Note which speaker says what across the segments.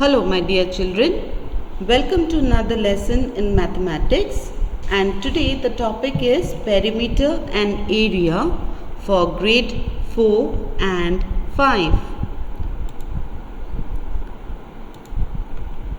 Speaker 1: Hello my dear children, welcome to another lesson in mathematics, and today the topic is perimeter and area for grade 4 and 5.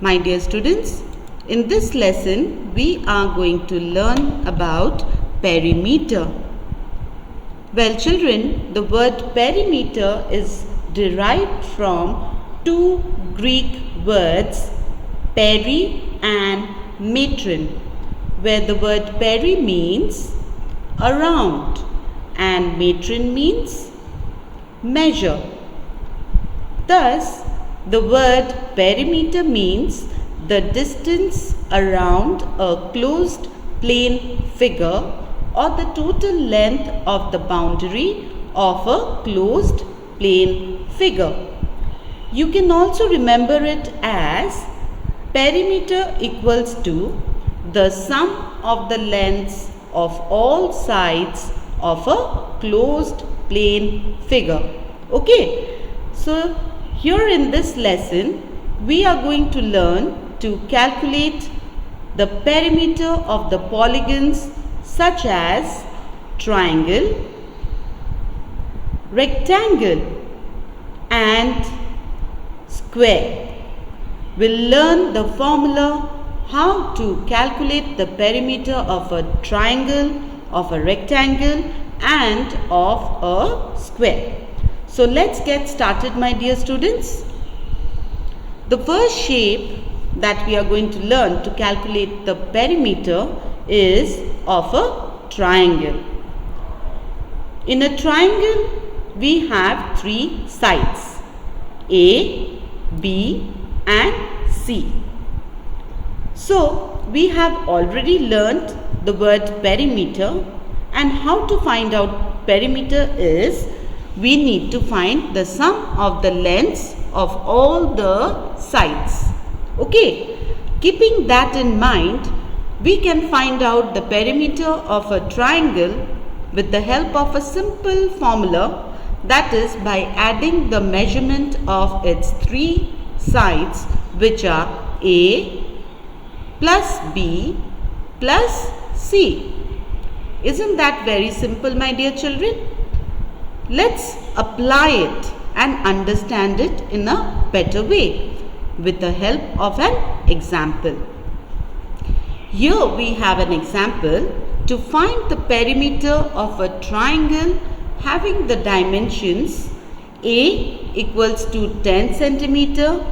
Speaker 1: My dear students, in this lesson we are going to learn about perimeter. Well children, the word perimeter is derived from two Greek words, peri and metron, where the word peri means around and metron means measure. Thus, the word perimeter means the distance around a closed plane figure or the total length of the boundary of a closed plane figure. You can also remember it as perimeter equals to the sum of the lengths of all sides of a closed plane figure. Okay, so here in this lesson we are going to learn to calculate the perimeter of the polygons such as triangle, rectangle and square. We'll learn the formula how to calculate the perimeter of a triangle, of a rectangle and of a square. So let's get started my dear students. The first shape that we are going to learn to calculate the perimeter is of a triangle. In a triangle we have three sides, A, B and C. So we have already learnt the word perimeter, and how to find out perimeter is we need to find the sum of the lengths of all the sides. Okay, keeping that in mind, we can find out the perimeter of a triangle with the help of a simple formula, that is by adding the measurement of its three sides, which are A plus B plus C. Isn't that very simple my dear children? Let's apply it and understand it in a better way with the help of an example. Here we have an example to find the perimeter of a triangle having the dimensions A equals to 10 centimeter,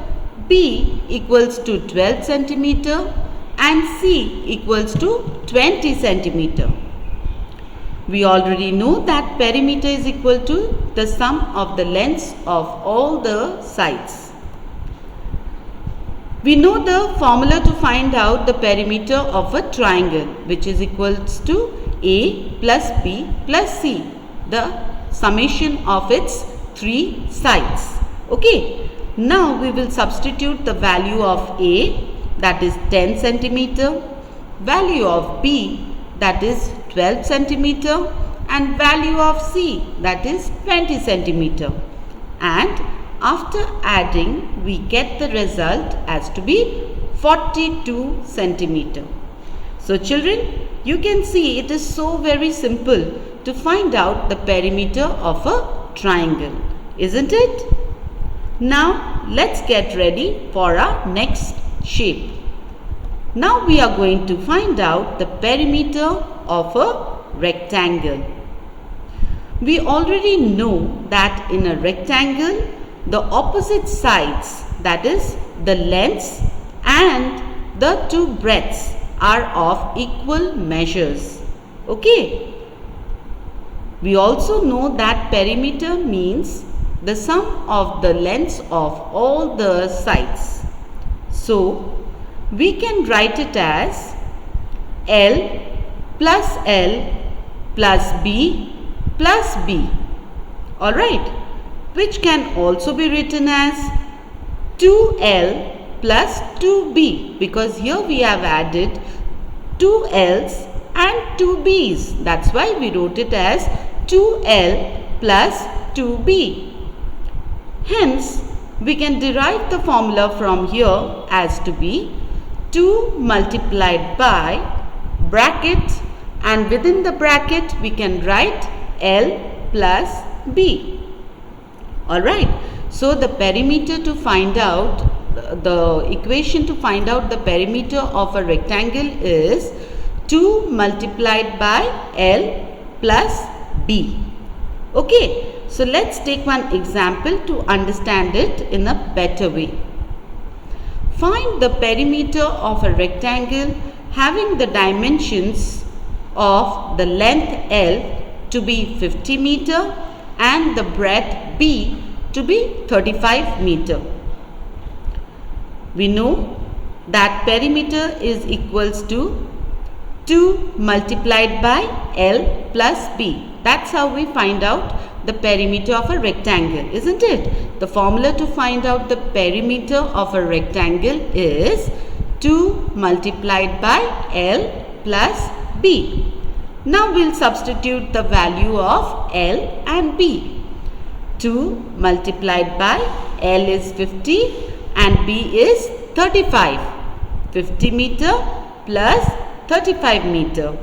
Speaker 1: B equals to 12 centimeter and C equals to 20 centimeter. We already know that perimeter is equal to the sum of the lengths of all the sides. We know the formula to find out the perimeter of a triangle, which is equals to A plus B plus C, the summation of its three sides. Okay, now we will substitute the value of A, that is 10 centimeter, value of B, that is 12 centimeter and value of C, that is 20 centimeter, and after adding we get the result as to be 42 centimeter. So children, you can see it is so very simple to find out the perimeter of a triangle, isn't it? Now let's get ready for our next shape. Now we are going to find out the perimeter of a rectangle. We already know that in a rectangle the opposite sides, that is the lengths and the two breadths, are of equal measures. Okay. We also know that perimeter means the sum of the lengths of all the sides. So we can write it as L plus B plus B. Alright, which can also be written as 2L plus 2B, because here we have added 2 L's and 2 B's. That's why we wrote it as 2L plus 2B. Hence, we can derive the formula from here as to be 2 multiplied by bracket, and within the bracket we can write L plus B. Alright, so the perimeter to find out, the equation to find out the perimeter of a rectangle is 2 multiplied by L plus B. Okay, so let's take one example to understand it in a better way. Find the perimeter of a rectangle having the dimensions of the length L to be 50 meter and the breadth B to be 35 meter. We know that perimeter is equals to 2 multiplied by L plus B. That's how we find out the perimeter of a rectangle, isn't it? The formula to find out the perimeter of a rectangle is 2 multiplied by L plus B. Now we'll substitute the value of L and B. 2 multiplied by L is 50 and B is 35. 50 meter plus 35 meter.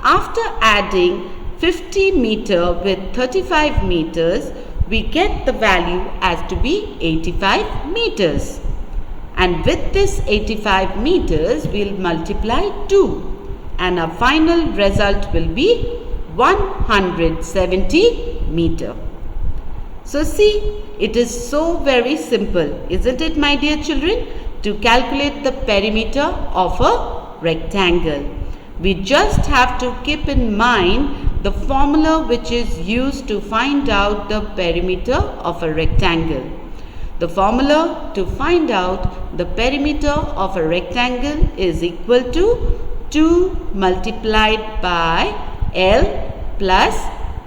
Speaker 1: After adding 50 meter with 35 meters, we get the value as to be 85 meters. And with this 85 meters, we'll multiply 2. And our final result will be 170 meter. So see, it is so very simple, isn't it, my dear children, to calculate the perimeter of a rectangle. We just have to keep in mind the formula which is used to find out the perimeter of a rectangle. The formula to find out the perimeter of a rectangle is equal to 2 multiplied by L plus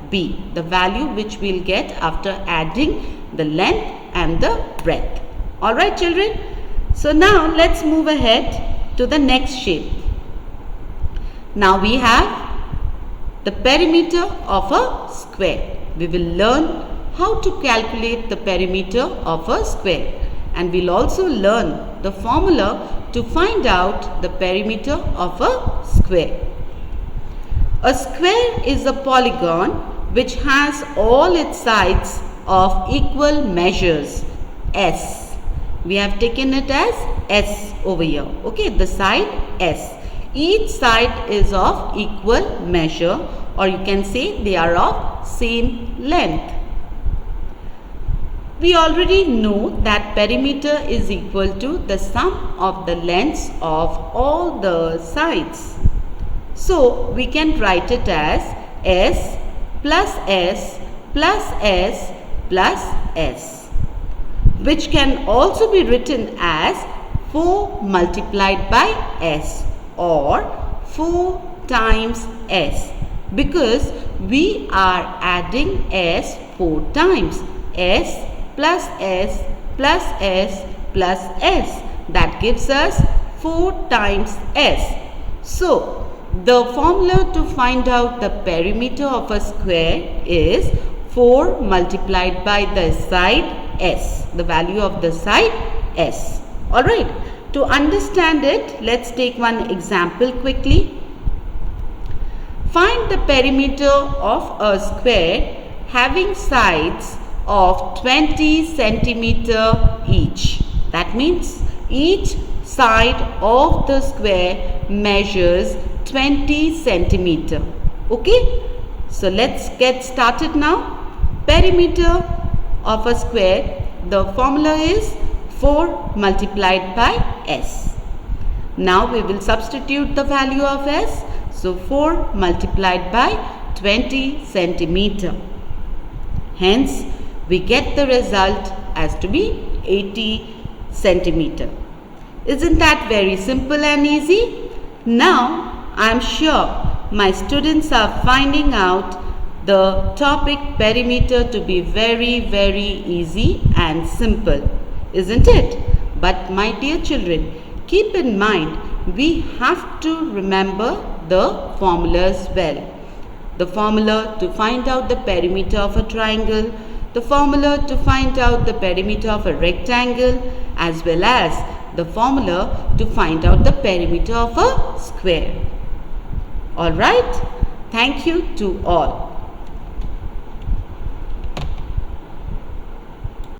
Speaker 1: B, the value which we'll get after adding the length and the breadth. Alright children, so now let's move ahead to the next shape. Now we have the perimeter of a square. We will learn how to calculate the perimeter of a square, and we'll also learn the formula to find out the perimeter of a square. A square is a polygon which has all its sides of equal measures, S. We have taken it as S over here. Okay, the side S. Each side is of equal measure, or you can say they are of same length. We already know that perimeter is equal to the sum of the lengths of all the sides. So we can write it as S plus S plus S plus S, which can also be written as 4 multiplied by S or 4 times S, because we are adding S 4 times. S plus S plus S plus S, that gives us 4 times S. So the formula to find out the perimeter of a square is 4 multiplied by the side S, the value of the side S. Alright, to understand it, let's take one example quickly. Find the perimeter of a square having sides of 20 centimeter each. That means each side of the square measures 20 centimeter. Okay, so let's get started now. Perimeter of a square, the formula is 4 multiplied by S. Now we will substitute the value of S. So 4 multiplied by 20 centimeter. Hence we get the result as to be 80 centimeter. Isn't that very simple and easy? Now I am sure my students are finding out the topic perimeter to be very, very easy and simple, isn't it? But my dear children, keep in mind we have to remember the formulas well. The formula to find out the perimeter of a triangle, the formula to find out the perimeter of a rectangle as well as the formula to find out the perimeter of a square. Alright, thank you to all.